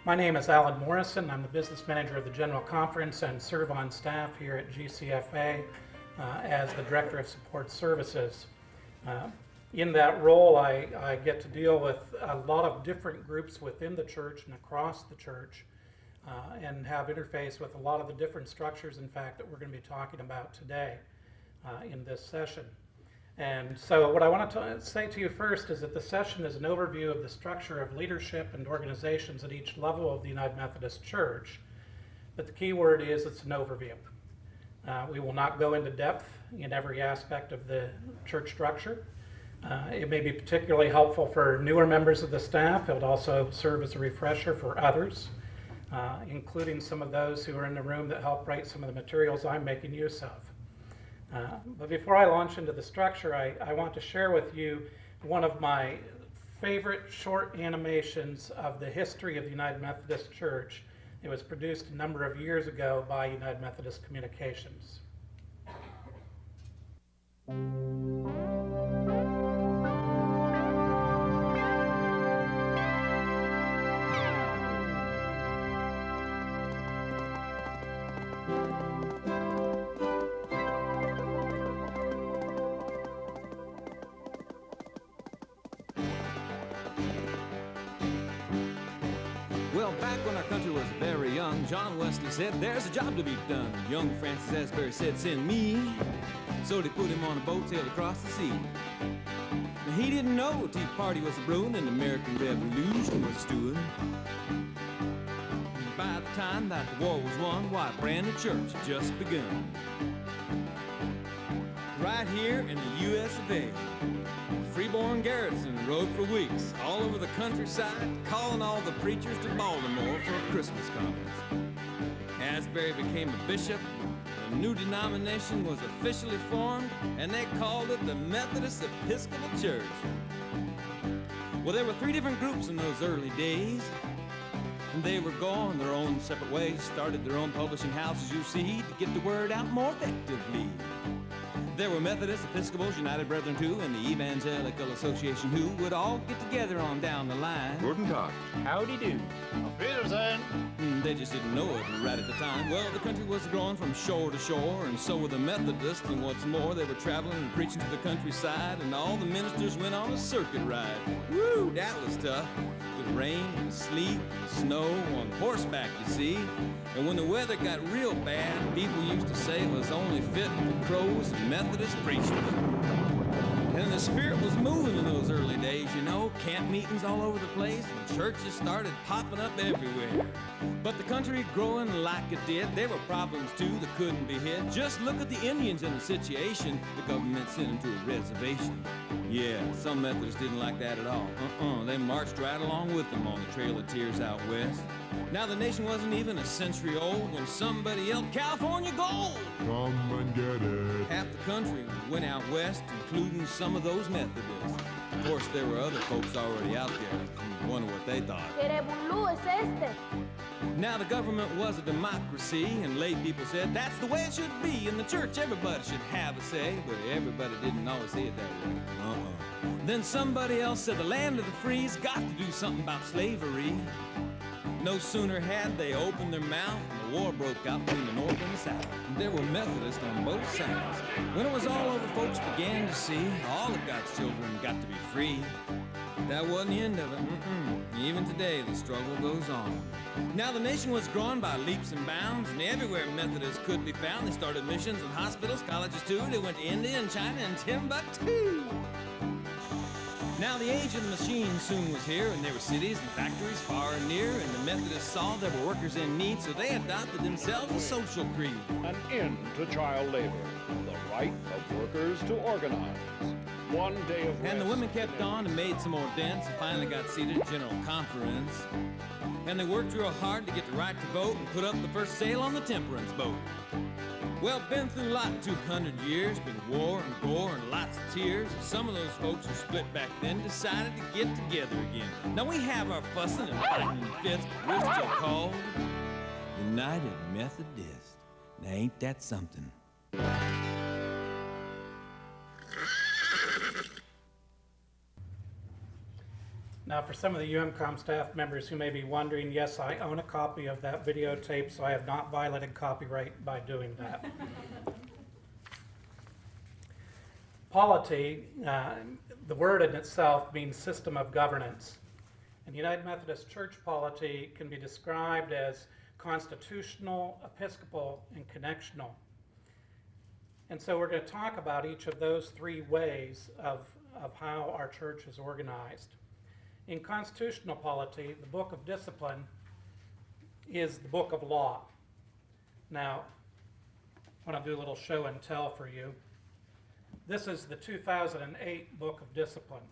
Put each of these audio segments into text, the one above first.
My name is Alan Morrison. I'm the business manager of the General Conference and serve on staff here at GCFA as the Director of Support Services. In that role, I get to deal with a lot of different groups within the church and across the church and have interface with a lot of the different structures, in fact, that we're going to be talking about today in this session. And so what I want to say to you first is that the session is an overview of the structure of leadership and organizations at each level of the United Methodist Church. But the key word is it's an overview. We will not go into depth in every aspect of the church structure. It may be particularly helpful for newer members of the staff. It would also serve as a refresher for others, including some of those who are in the room that help write some of the materials I'm making use of. But before I launch into the structure, I want to share with you one of my favorite short animations of the history of the United Methodist Church. It was produced a number of years ago by United Methodist Communications. Well, back when our country was very young, John Wesley said, there's a job to be done. Young Francis Asbury said, send me. So they put him on a boat, sailed across the sea. Now, he didn't know the Tea Party was brewing and the American Revolution was stewing. By the time that the war was won, why, a brand new church had just begun. Right here in the U.S. of A. Freeborn Garrison rode for weeks all over the countryside, calling all the preachers to Baltimore for a Christmas conference. Asbury became a bishop, a new denomination was officially formed, and they called it the Methodist Episcopal Church. Well, there were three different groups in those early days, and they were going their own separate ways, started their own publishing houses, you see, to get the word out more effectively. There were Methodists, Episcopals, United Brethren too, and the Evangelical Association who would all get together on down the line. Guten Tag. Howdy do. Auf Wiedersehen. They just didn't know it right at the time. Well, the country was growing from shore to shore, and so were the Methodists, and what's more, they were traveling and preaching to the countryside, and all the ministers went on a circuit ride. Woo, that was tough. With rain and sleet and snow on horseback, you see. And when the weather got real bad, people used to say it was only fit for crows and Methodist preachers. And the spirit was moving in those early days, you know. Camp meetings all over the place, and churches started popping up everywhere. But the country growing like it did, there were problems too that couldn't be hid. Just look at the Indians in the situation. The government sent them to a reservation. Yeah, some Methodists didn't like that at all. They marched right along with them on the Trail of Tears out west. Now the nation wasn't even a century old when somebody yelled, California gold! Come and get it. Half the country went out west, including some of those Methodists. Of course, there were other folks already out there. Wonder what they thought. ¿Qué revolú es este? Now the government was a democracy, and lay people said that's the way it should be. In the church, everybody should have a say, but everybody didn't always see it that way. Then somebody else said the land of the free's got to do something about slavery. No sooner had they opened their mouth and the war broke out between the North and the South. There were Methodists on both sides. When it was all over, folks began to see all of God's children got to be free. That wasn't the end of it. Even today, the struggle goes on. Now the nation was growing by leaps and bounds, and everywhere Methodists could be found. They started missions and hospitals, colleges too. They went to India and China and Timbuktu. Now the age of the machine soon was here, and there were cities and factories far and near, and the Methodists saw there were workers in need, so they adopted themselves a social creed. An end to child labor. The right of workers to organize. One day of rest. And the women kept on and made some more dents, and finally got seated at General Conference. And they worked real hard to get the right to vote and put up the first sail on the temperance boat. Well, been through a lot in 200 years, been war and gore and lots of tears. Some of those folks who split back then decided to get together again. Now we have our fussing and fighting and fits, but we're still called United Methodist. Now ain't that something? Now, for some of the UMCOM staff members who may be wondering, yes, I own a copy of that videotape, so I have not violated copyright by doing that. Polity, the word in itself means system of governance. And United Methodist Church polity can be described as constitutional, episcopal, and connectional. And so we're going to talk about each of those three ways of how our church is organized. In constitutional polity, the book of discipline is the book of law. Now, I want to do a little show and tell for you. This is the 2008 book of discipline.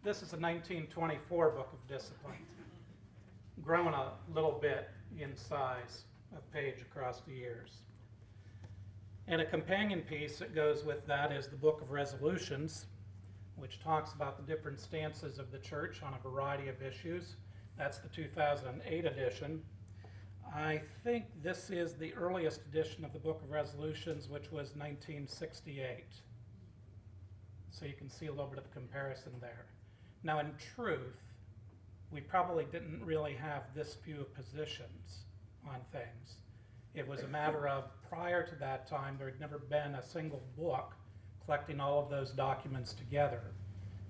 This is a 1924 book of discipline, grown a little bit in size of page across the years. And a companion piece that goes with that is the book of resolutions, which talks about the different stances of the church on a variety of issues. That's the 2008 edition. I think this is the earliest edition of the Book of Resolutions, which was 1968. So you can see a little bit of comparison there. Now, in truth, we probably didn't really have this few positions on things. It was a matter of, prior to that time, there had never been a single book collecting all of those documents together.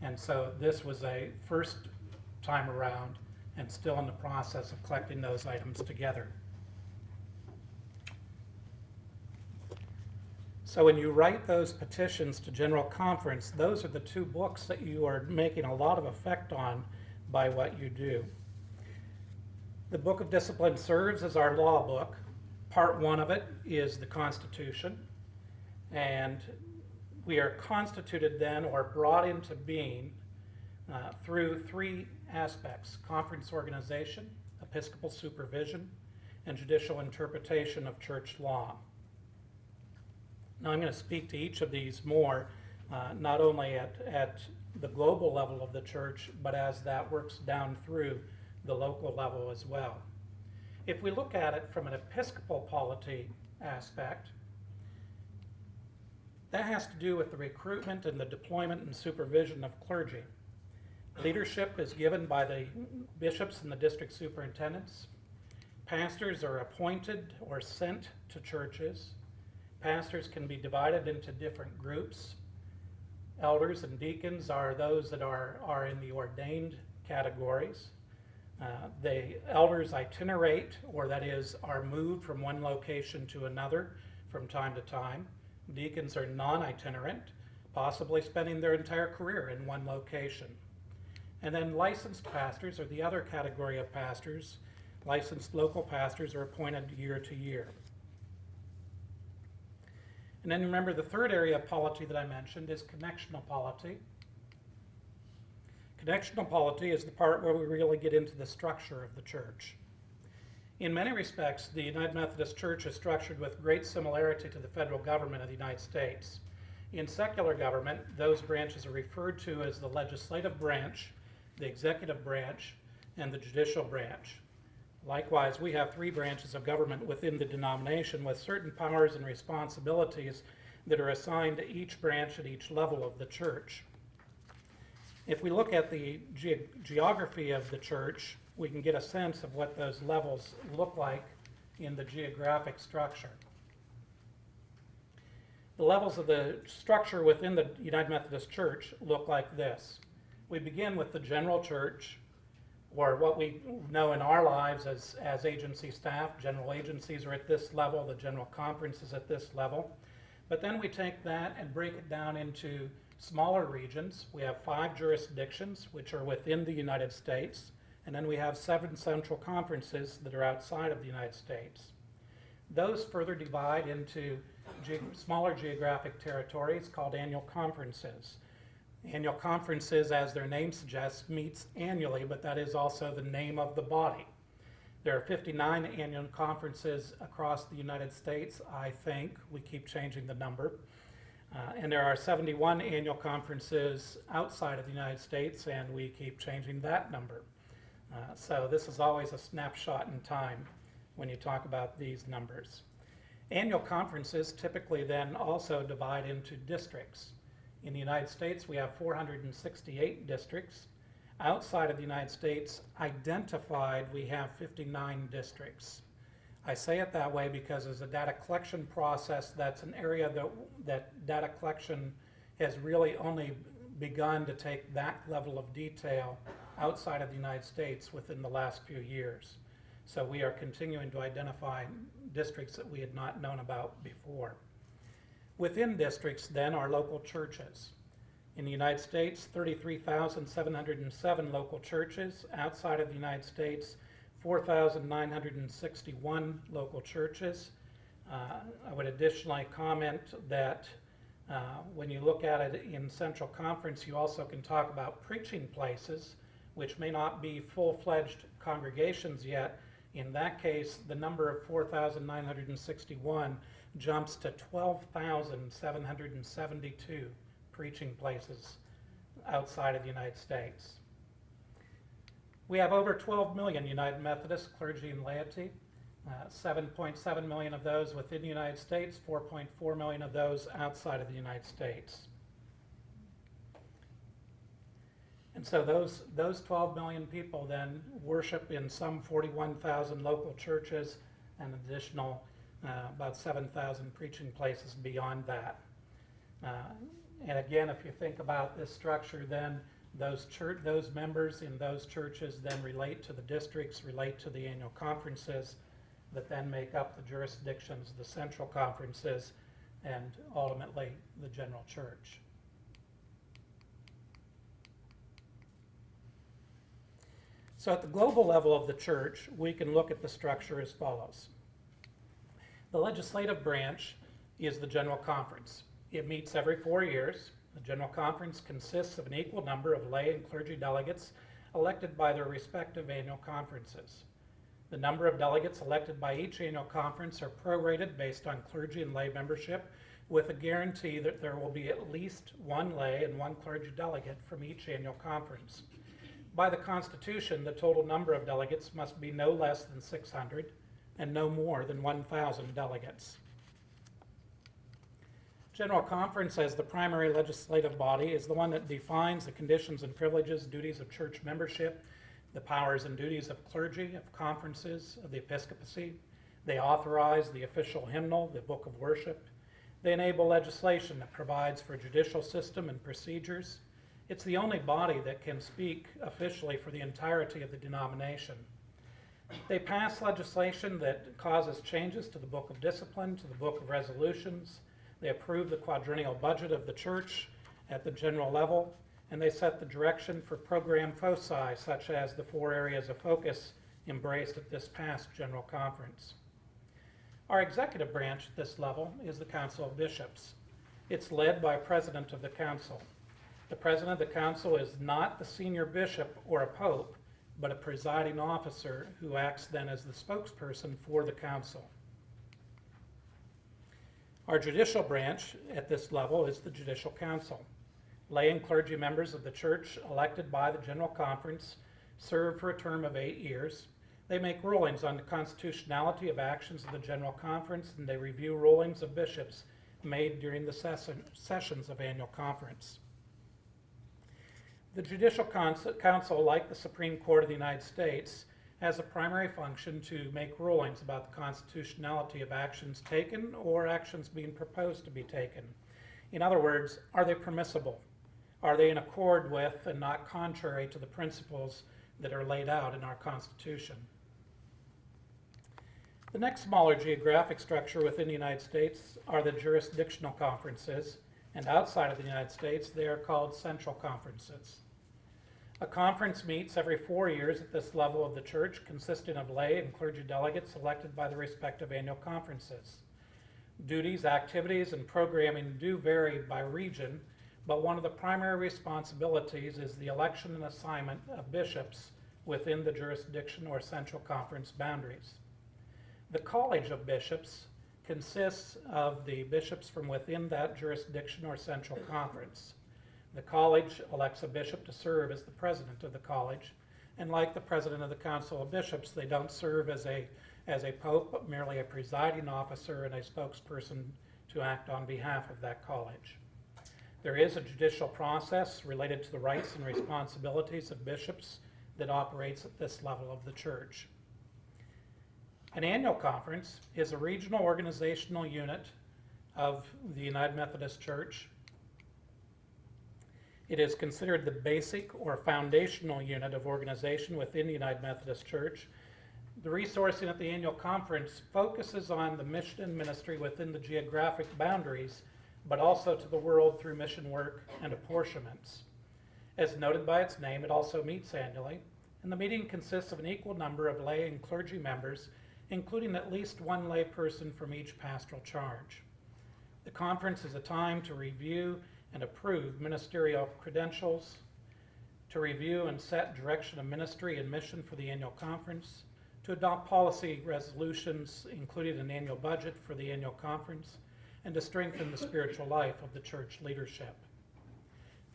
And so this was a first time around and still in the process of collecting those items together. So when you write those petitions to General Conference, those are the two books that you are making a lot of effect on by what you do. The Book of Discipline serves as our law book. Part one of it is the Constitution, and we are constituted then, or brought into being, through three aspects: conference organization, episcopal supervision, and judicial interpretation of church law. Now I'm going to speak to each of these more, not only at the global level of the church, but as that works down through the local level as well. If we look at it from an episcopal polity aspect, that has to do with the recruitment and the deployment and supervision of clergy. Leadership is given by the bishops and the district superintendents. Pastors are appointed or sent to churches. Pastors can be divided into different groups. Elders and deacons are those that are in the ordained categories. The elders itinerate, or that is, are moved from one location to another from time to time. Deacons are non-itinerant, possibly spending their entire career in one location. And then licensed pastors are the other category of pastors. Licensed local pastors are appointed year to year. And then remember, the third area of polity that I mentioned is connectional polity. Connectional polity is the part where we really get into the structure of the church. In many respects, the United Methodist Church is structured with great similarity to the federal government of the United States. In secular government, those branches are referred to as the legislative branch, the executive branch, and the judicial branch. Likewise, we have three branches of government within the denomination with certain powers and responsibilities that are assigned to each branch at each level of the church. If we look at the geography of the church, we can get a sense of what those levels look like in the geographic structure. The levels of the structure within the United Methodist Church look like this. We begin with the general church, or what we know in our lives as agency staff. General agencies are at this level, the General Conference is at this level. But then we take that and break it down into smaller regions. We have 5 jurisdictions, which are within the United States, and then we have 7 central conferences that are outside of the United States. Those further divide into smaller geographic territories called annual conferences. Annual conferences, as their name suggests, meets annually, but that is also the name of the body. There are 59 annual conferences across the United States, I think. We keep changing the number. And there are 71 annual conferences outside of the United States, and we keep changing that number. So this is always a snapshot in time when you talk about these numbers. Annual conferences typically then also divide into districts. In the United States, we have 468 districts. Outside of the United States, identified, we have 59 districts. I say it that way because as a data collection process, that's an area that data collection has really only begun to take that level of detail outside of the United States within the last few years. So we are continuing to identify districts that we had not known about before. Within districts then are local churches. In the United States, 33,707 local churches. Outside of the United States, 4,961 local churches. I would additionally comment that when you look at it in Central Conference, you also can talk about preaching places, which may not be full-fledged congregations yet. In that case, the number of 4,961 jumps to 12,772 preaching places outside of the United States. We have over 12 million United Methodist clergy and laity, 7.7 million of those within the United States, 4.4 million of those outside of the United States. And so those 12 million people then worship in some 41,000 local churches and additional about 7,000 preaching places beyond that. And again, if you think about this structure, then those members in those churches then relate to the districts, relate to the annual conferences that then make up the jurisdictions, the central conferences, and ultimately the general church. So at the global level of the church, we can look at the structure as follows. The legislative branch is the General Conference. It meets every 4 years. The General Conference consists of an equal number of lay and clergy delegates elected by their respective annual conferences. The number of delegates elected by each annual conference are prorated based on clergy and lay membership, with a guarantee that there will be at least one lay and one clergy delegate from each annual conference. By the Constitution, the total number of delegates must be no less than 600 and no more than 1,000 delegates. General Conference, as the primary legislative body, is the one that defines the conditions and privileges, duties of church membership, the powers and duties of clergy, of conferences, of the episcopacy. They authorize the official hymnal, the book of worship. They enable legislation that provides for a judicial system and procedures. It's the only body that can speak officially for the entirety of the denomination. They pass legislation that causes changes to the book of discipline, to the book of resolutions. They approve the quadrennial budget of the church at the general level, and they set the direction for program foci, such as the 4 areas of focus embraced at this past General Conference. Our executive branch at this level is the Council of Bishops. It's led by a president of the council. The president of the council is not the senior bishop or a pope, but a presiding officer who acts then as the spokesperson for the council. Our judicial branch at this level is the Judicial Council. Lay and clergy members of the church elected by the General Conference serve for a term of 8 years. They make rulings on the constitutionality of actions of the General Conference, and they review rulings of bishops made during the sessions of annual conference. The Judicial Council, like the Supreme Court of the United States, has a primary function to make rulings about the constitutionality of actions taken or actions being proposed to be taken. In other words, are they permissible? Are they in accord with and not contrary to the principles that are laid out in our Constitution? The next smaller geographic structure within the United States are the jurisdictional conferences, and outside of the United States, they are called central conferences. A conference meets every 4 years at this level of the church, consisting of lay and clergy delegates elected by the respective annual conferences. Duties, activities, and programming do vary by region, but one of the primary responsibilities is the election and assignment of bishops within the jurisdiction or central conference boundaries. The College of Bishops consists of the bishops from within that jurisdiction or central conference. The college elects a bishop to serve as the president of the college, and like the president of the Council of Bishops, they don't serve as a pope, but merely a presiding officer and a spokesperson to act on behalf of that college. There is a judicial process related to the rights and responsibilities of bishops that operates at this level of the church. An annual conference is a regional organizational unit of the United Methodist Church. It is considered the basic or foundational unit of organization within the United Methodist Church. The resourcing at the annual conference focuses on the mission and ministry within the geographic boundaries, but also to the world through mission work and apportionments. As noted by its name, it also meets annually, and the meeting consists of an equal number of lay and clergy members, including at least one lay person from each pastoral charge. The conference is a time to review and approve ministerial credentials, to review and set direction of ministry and mission for the annual conference, to adopt policy resolutions, including an annual budget for the annual conference, and to strengthen the spiritual life of the church leadership.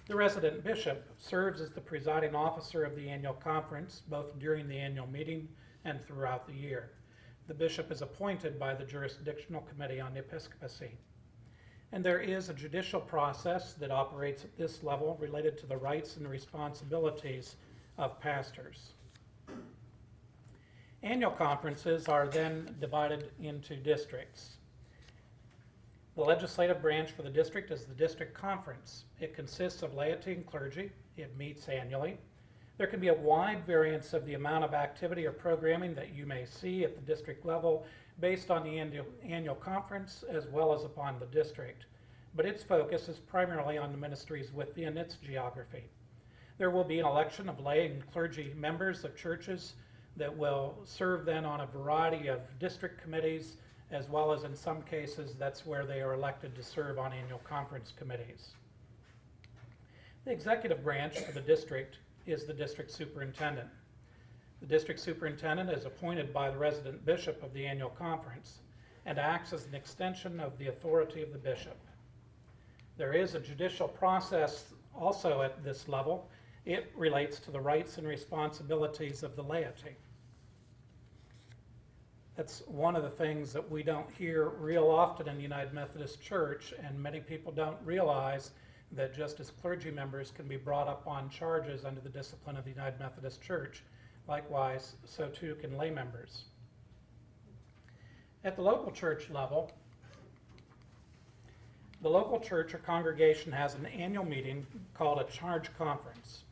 The resident bishop serves as the presiding officer of the annual conference, both during the annual meeting and throughout the year. The bishop is appointed by the Jurisdictional Committee on Episcopacy. And there is a judicial process that operates at this level related to the rights and responsibilities of pastors. Annual conferences are then divided into districts. The legislative branch for the district is the district conference. It consists of laity and clergy. It meets annually. There can be a wide variance of the amount of activity or programming that you may see at the district level based on the annual conference as well as upon the district, but its focus is primarily on the ministries within its geography. There will be an election of lay and clergy members of churches that will serve then on a variety of district committees, as well as in some cases that's where they are elected to serve on annual conference committees. The executive branch for the district is the district superintendent. The district superintendent is appointed by the resident bishop of the annual conference and acts as an extension of the authority of the bishop. There is a judicial process also at this level. It relates to the rights and responsibilities of the laity. That's one of the things that we don't hear real often in the United Methodist Church, and many people don't realize that just as clergy members can be brought up on charges under the discipline of the United Methodist Church, likewise, so too can lay members. At the local church level, the local church or congregation has an annual meeting called a charge conference.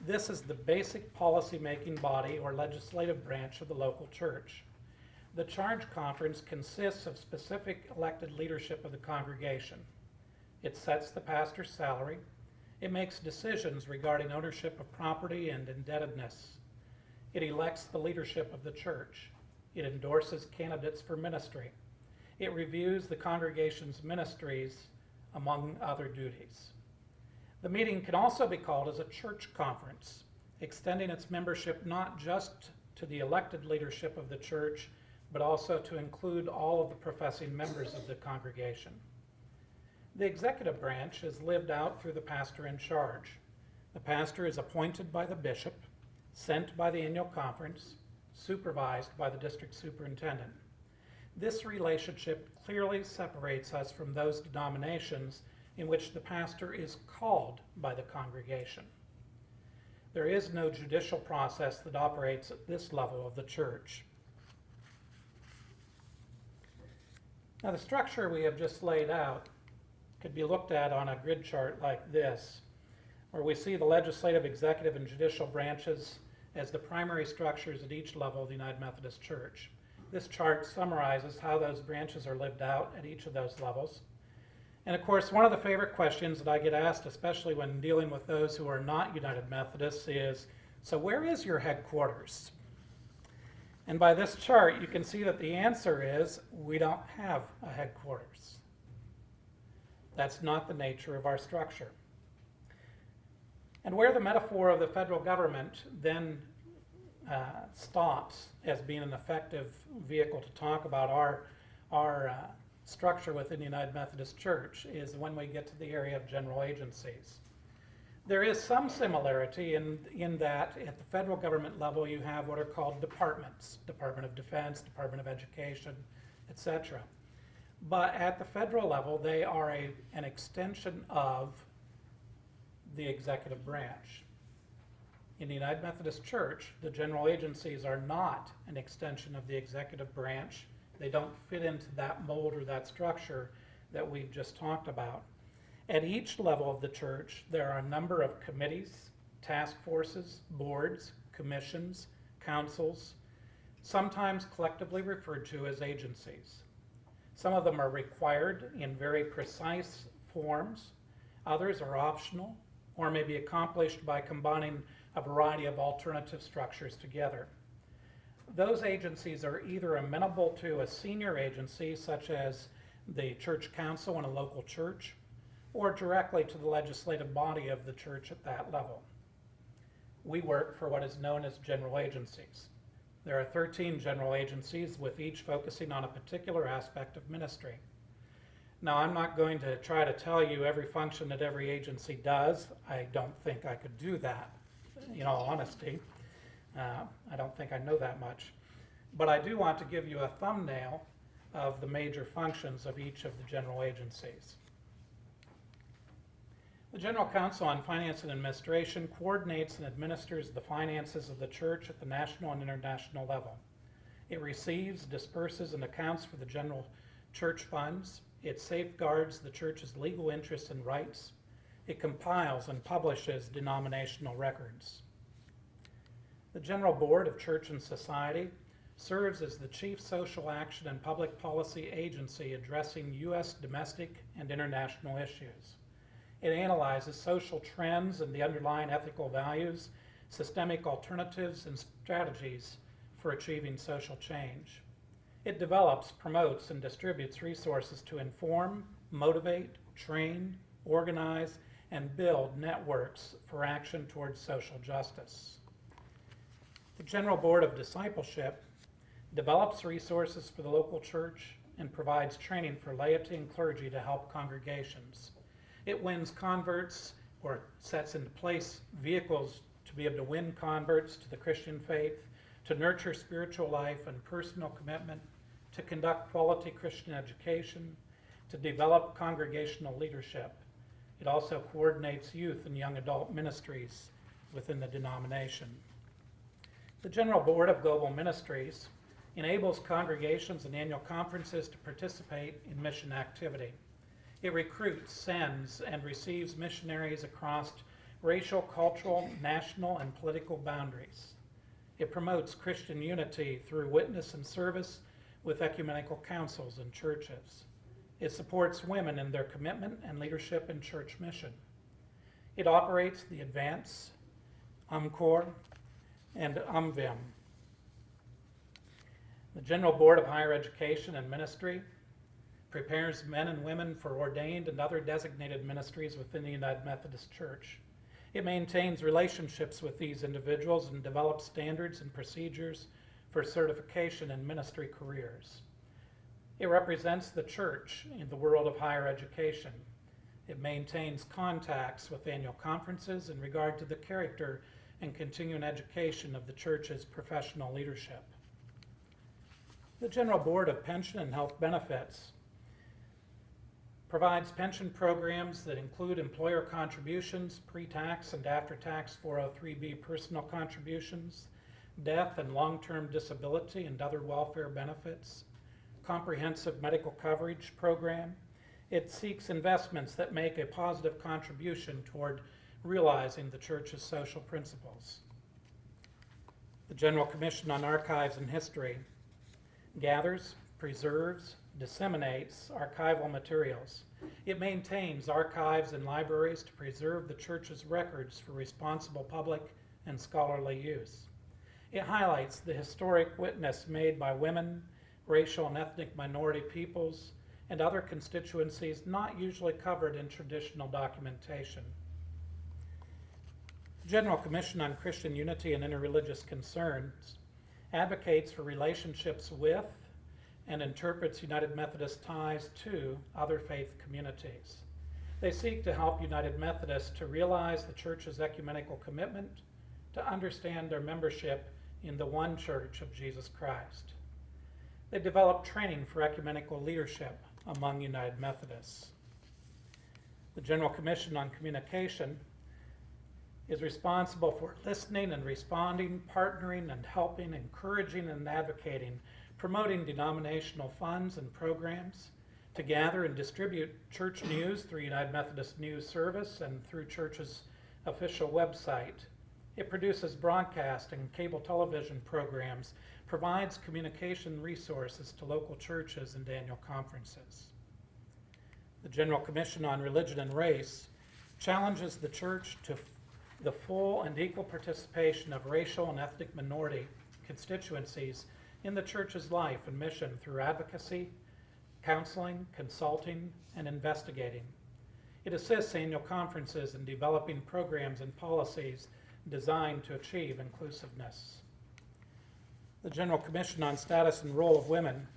This is the basic policy-making body or legislative branch of the local church. The charge conference consists of specific elected leadership of the congregation. It sets the pastor's salary. It makes decisions regarding ownership of property and indebtedness. It elects the leadership of the church. It endorses candidates for ministry. It reviews the congregation's ministries, among other duties. The meeting can also be called as a church conference, extending its membership not just to the elected leadership of the church, but also to include all of the professing members of the congregation. The executive branch is lived out through the pastor in charge. The pastor is appointed by the bishop, sent by the annual conference, supervised by the district superintendent. This relationship clearly separates us from those denominations in which the pastor is called by the congregation. There is no judicial process that operates at this level of the church. Now, the structure we have just laid out could be looked at on a grid chart like this, where we see the legislative, executive, and judicial branches as the primary structures at each level of the United Methodist Church. This chart summarizes how those branches are lived out at each of those levels. And of course, one of the favorite questions that I get asked, especially when dealing with those who are not United Methodists, is, so where is your headquarters? And by this chart, you can see that the answer is, we don't have a headquarters. That's not the nature of our structure. And where the metaphor of the federal government then stops as being an effective vehicle to talk about our structure within the United Methodist Church is when we get to the area of general agencies. There is some similarity in that at the federal government level you have what are called departments, Department of Defense, Department of Education, etc. But at the federal level, they are an extension of the executive branch. In the United Methodist Church, the general agencies are not an extension of the executive branch. They don't fit into that mold or that structure that we've just talked about. At each level of the church, there are a number of committees, task forces, boards, commissions, councils, sometimes collectively referred to as agencies. Some of them are required in very precise forms. Others are optional or may be accomplished by combining a variety of alternative structures together. Those agencies are either amenable to a senior agency, such as the church council in a local church, or directly to the legislative body of the church at that level. We work for what is known as general agencies. There are 13 general agencies, with each focusing on a particular aspect of ministry. Now, I'm not going to try to tell you every function that every agency does. I don't think I could do that, in all honesty. I don't think I know that much. But I do want to give you a thumbnail of the major functions of each of the general agencies. The General Council on Finance and Administration coordinates and administers the finances of the church at the national and international level. It receives, disperses, and accounts for the general church funds. It safeguards the church's legal interests and rights. It compiles and publishes denominational records. The General Board of Church and Society serves as the chief social action and public policy agency addressing U.S. domestic and international issues. It analyzes social trends and the underlying ethical values, systemic alternatives, and strategies for achieving social change. It develops, promotes, and distributes resources to inform, motivate, train, organize, and build networks for action towards social justice. The General Board of Discipleship develops resources for the local church and provides training for laity and clergy to help congregations. It wins converts or sets into place vehicles to be able to win converts to the Christian faith, to nurture spiritual life and personal commitment, to conduct quality Christian education, to develop congregational leadership. It also coordinates youth and young adult ministries within the denomination. The General Board of Global Ministries enables congregations and annual conferences to participate in mission activity. It recruits, sends, and receives missionaries across racial, cultural, national, and political boundaries. It promotes Christian unity through witness and service with ecumenical councils and churches. It supports women in their commitment and leadership in church mission. It operates the Advance, UMCOR, and UMVIM. The General Board of Higher Education and Ministry prepares men and women for ordained and other designated ministries within the United Methodist Church. It maintains relationships with these individuals and develops standards and procedures for certification in ministry careers. It represents the church in the world of higher education. It maintains contacts with annual conferences in regard to the character and continuing education of the church's professional leadership. The General Board of Pension and Health Benefits provides pension programs that include employer contributions, pre-tax and after-tax 403(b) personal contributions, death and long-term disability and other welfare benefits, comprehensive medical coverage program. It seeks investments that make a positive contribution toward realizing the church's social principles. The General Commission on Archives and History gathers, preserves, disseminates archival materials. It maintains archives and libraries to preserve the church's records for responsible public and scholarly use. It highlights the historic witness made by women, racial and ethnic minority peoples, and other constituencies not usually covered in traditional documentation. The General Commission on Christian Unity and Interreligious Concerns advocates for relationships with and interprets United Methodist ties to other faith communities. They seek to help United Methodists to realize the church's ecumenical commitment, to understand their membership in the one church of Jesus Christ. They develop training for ecumenical leadership among United Methodists. The General Commission on Communication is responsible for listening and responding, partnering and helping, encouraging and advocating, promoting denominational funds and programs, to gather and distribute church news through United Methodist News Service and through church's official website. It produces broadcast and cable television programs, provides communication resources to local churches and annual conferences. The General Commission on Religion and Race challenges the church to the full and equal participation of racial and ethnic minority constituencies in the church's life and mission through advocacy, counseling, consulting, and investigating. It assists annual conferences in developing programs and policies designed to achieve inclusiveness. The General Commission on Status and Role of Women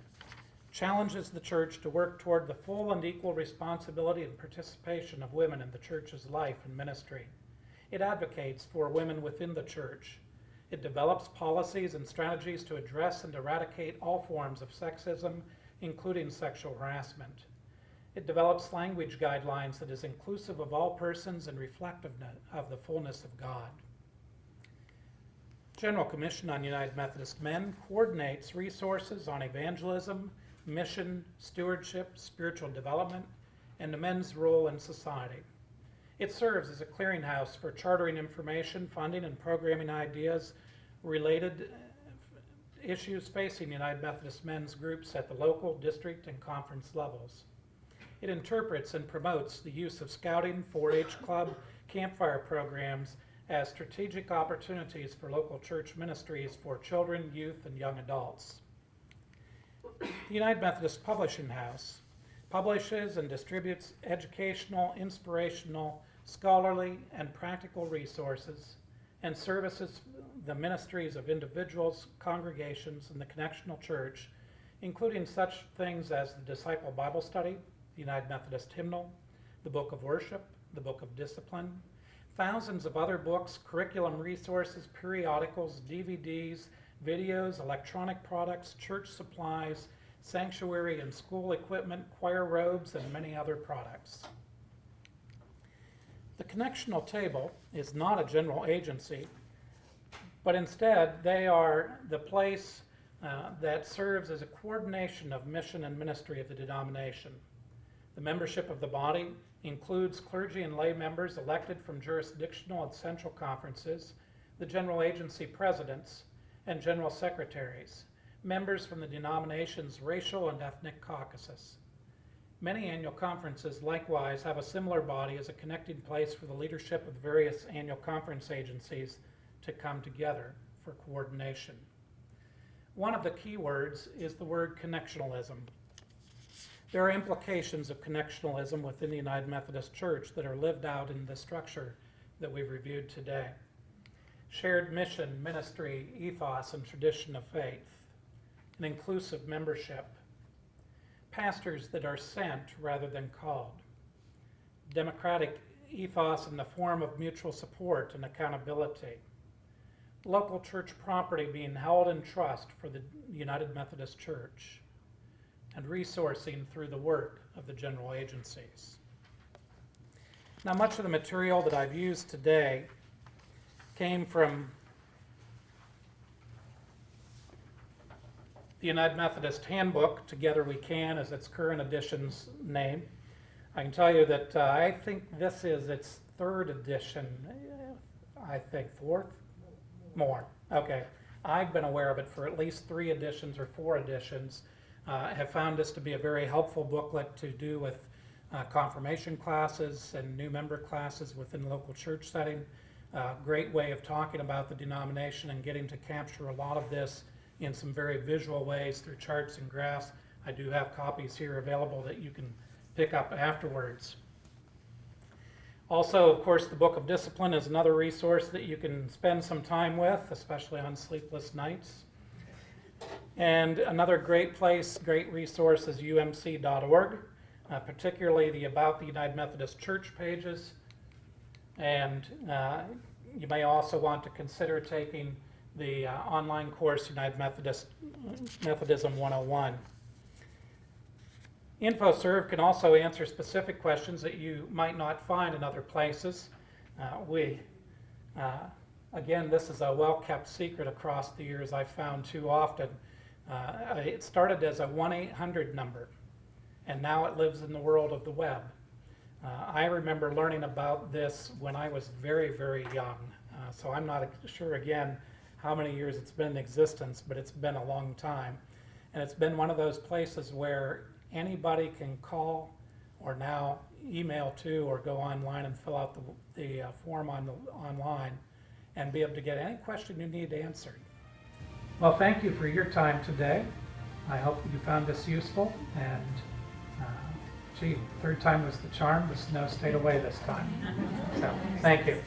challenges the church to work toward the full and equal responsibility and participation of women in the church's life and ministry. It advocates for women within the church. It develops policies and strategies to address and eradicate all forms of sexism, including sexual harassment. It develops language guidelines that is inclusive of all persons and reflective of the fullness of God. General Commission on United Methodist Men coordinates resources on evangelism, mission, stewardship, spiritual development, and the men's role in society. It serves as a clearinghouse for chartering information, funding, and programming ideas related issues facing United Methodist men's groups at the local, district, and conference levels. It interprets and promotes the use of scouting, 4-H club, campfire programs as strategic opportunities for local church ministries for children, youth, and young adults. The United Methodist Publishing House publishes and distributes educational, inspirational, scholarly, and practical resources and services the ministries of individuals, congregations, and the Connectional Church, including such things as the Disciple Bible Study, the United Methodist Hymnal, the Book of Worship, the Book of Discipline, thousands of other books, curriculum resources, periodicals, DVDs, videos, electronic products, church supplies, sanctuary and school equipment, choir robes, and many other products. The Connectional Table is not a general agency, but instead they are the place that serves as a coordination of mission and ministry of the denomination. The membership of the body includes clergy and lay members elected from jurisdictional and central conferences, the general agency presidents, and general secretaries, members from the denomination's racial and ethnic caucuses. Many annual conferences likewise have a similar body as a connecting place for the leadership of various annual conference agencies to come together for coordination. One of the key words is the word connectionalism. There are implications of connectionalism within the United Methodist Church that are lived out in the structure that we've reviewed today. Shared mission, ministry, ethos, and tradition of faith, an inclusive membership, pastors that are sent rather than called, democratic ethos in the form of mutual support and accountability, local church property being held in trust for the United Methodist Church, and resourcing through the work of the general agencies. Now, much of the material that I've used today came from the United Methodist Handbook, Together We Can, as its current edition's name. I can tell you that I think this is its third edition, I think fourth? More. Okay. I've been aware of it for at least 3 editions or 4 editions. Have found this to be a very helpful booklet to do with confirmation classes and new member classes within the local church setting. Great way of talking about the denomination and getting to capture a lot of this in some very visual ways through charts and graphs. I do have copies here available that you can pick up afterwards. Also, of course, the Book of Discipline is another resource that you can spend some time with, especially on sleepless nights. And another great place, great resource is umc.org, particularly the About the United Methodist Church pages. And you may also want to consider taking the online course, United Methodism 101. InfoServe can also answer specific questions that you might not find in other places. Again, this is a well-kept secret across the years I've found too often. It started as a 1-800 number, and now it lives in the world of the web. I remember learning about this when I was very, very young, so I'm not sure again how many years it's been in existence, but it's been a long time. And it's been one of those places where anybody can call or now email to or go online and fill out the form online and be able to get any question you need answered. Well, thank you for your time today. I hope you found this useful, and third time was the charm. The snow stayed away this time. So, thank you.